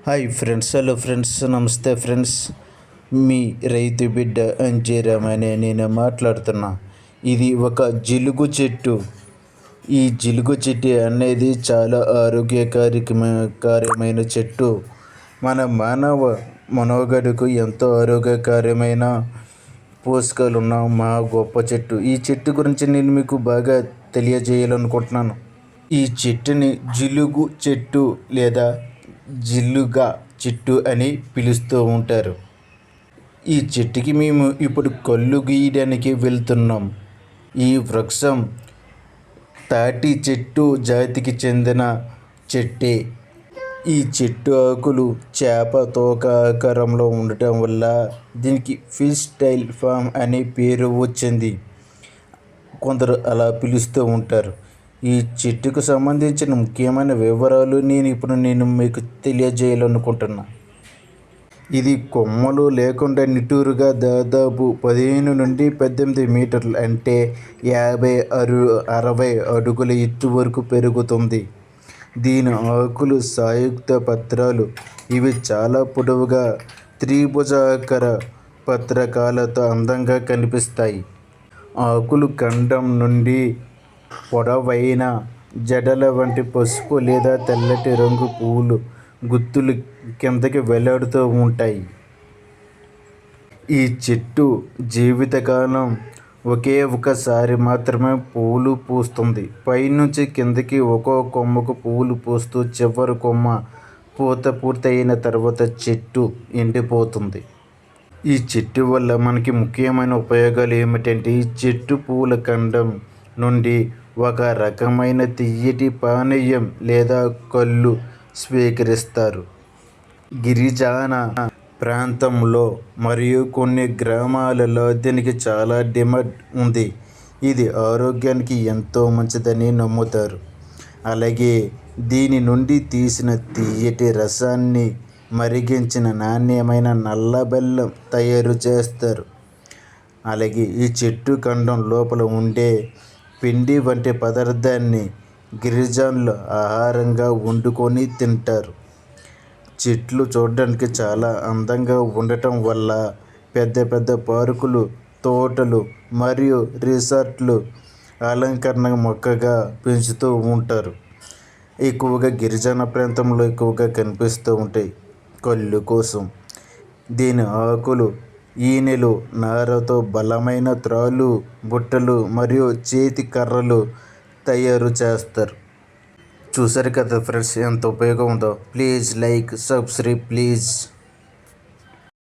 Hi friends, hello friends, నమస్తే friends. మీ రైతు బిడ్డ అంజీరామనే నేను మాట్లాడుతున్నా. ఇది ఒక జిలుగు చెట్టు. ఈ జిలుగు చెట్టు అనేది చాలా ఆరోగ్యకార్యమైన చెట్టు. మన మానవ మనోగడకు ఎంతో ఆరోగ్యకరమైన పోషకాలు ఉన్న మా గొప్ప చెట్టు. ఈ చెట్టు గురించి నేను మీకు బాగా తెలియజేయాలనుకుంటున్నాను. ఈ చెట్టుని జిలుగు చెట్టు లేదా జిల్లుగా చెట్టు అని పిలుస్తూ ఉంటారు. ఈ చెట్టుకి మేము ఇప్పుడు కళ్ళు గీయడానికి వెళ్తున్నాం. ఈ వృక్షం తాటి చెట్టు జాతికి చెందిన చెట్టే. ఈ చెట్టు ఆకులు చేప తోక ఆకారంలో ఉండటం వల్ల దీనికి ఫిష్ టైల్ ఫామ్ అనే పేరు వచ్చింది. కొందరు అలా పిలుస్తూ ఉంటారు. ఈ చెట్టుకు సంబంధించిన ముఖ్యమైన వివరాలు నేను మీకు తెలియజేయాలనుకుంటున్నా. ఇది కొమ్మలు లేకుండా నిటారుగా దాదాపు 15 నుండి 18 మీటర్లు అంటే 50-60 అడుగుల ఎత్తు వరకు పెరుగుతుంది. దీని ఆకులు సంయుక్త పత్రాలు. ఇవి చాలా పొడవుగా త్రిభుజాకార పత్రకాలతో అందంగా కనిపిస్తాయి. ఆకులు ఖండం నుండి పొడవైన జడల వంటి పసుపు లేదా తెల్లటి రంగు పువ్వులు గుత్తులు కిందకి వేలాడుతూ ఉంటాయి. ఈ చెట్టు జీవితకాలం ఒకే ఒకసారి మాత్రమే పువ్వులు పూస్తుంది. పైనుంచి కిందకి ఒక్కో కొమ్మకు పువ్వులు పూస్తూ చివరి కొమ్మ పూత పూర్తయిన తర్వాత చెట్టు ఎండిపోతుంది. ఈ చెట్టు వల్ల మనకి ముఖ్యమైన ఉపయోగాలు ఏమిటంటే, ఈ చెట్టు పూల ఖండం నుండి ఒక రకమైన తియ్యటి పానీయం లేదా కళ్ళు స్వీకరిస్తారు. గిరిజన ప్రాంతంలో మరియు కొన్ని గ్రామాలలో దీనికి చాలా డిమాండ్ ఉంది. ఇది ఆరోగ్యానికి ఎంతో మంచిదని నమ్ముతారు. అలాగే దీని నుండి తీసిన తియ్యటి రసాన్ని మరిగించిన నాణ్యమైన నల్ల బెల్లం తయారు చేస్తారు. అలాగే ఈ చెట్టు ఖండం లోపల ఉండే పిండి వంటి పదార్థాన్ని గిరిజనులు ఆహారంగా వండుకొని తింటారు. చెట్లు చూడడానికి చాలా అందంగా ఉండటం వల్ల పెద్ద పెద్ద పార్కులు, తోటలు మరియు రిసార్ట్లు అలంకరణ మొక్కగా పెంచుతూ ఉంటారు. ఎక్కువగా గిరిజన ప్రాంతంలో ఎక్కువగా కనిపిస్తూ ఉంటాయి కళ్ళు కోసం. దీని ఆకులు, ఈనెలు, నారతో బలమైన త్రాళ్ళు, బుట్టలు మరియు చేతి కర్రలు తయారు చేస్తారు. చూసారు కదా ఫ్రెండ్స్, ఎంత ఉపయోగం ఉందో. Please like, subscribe please.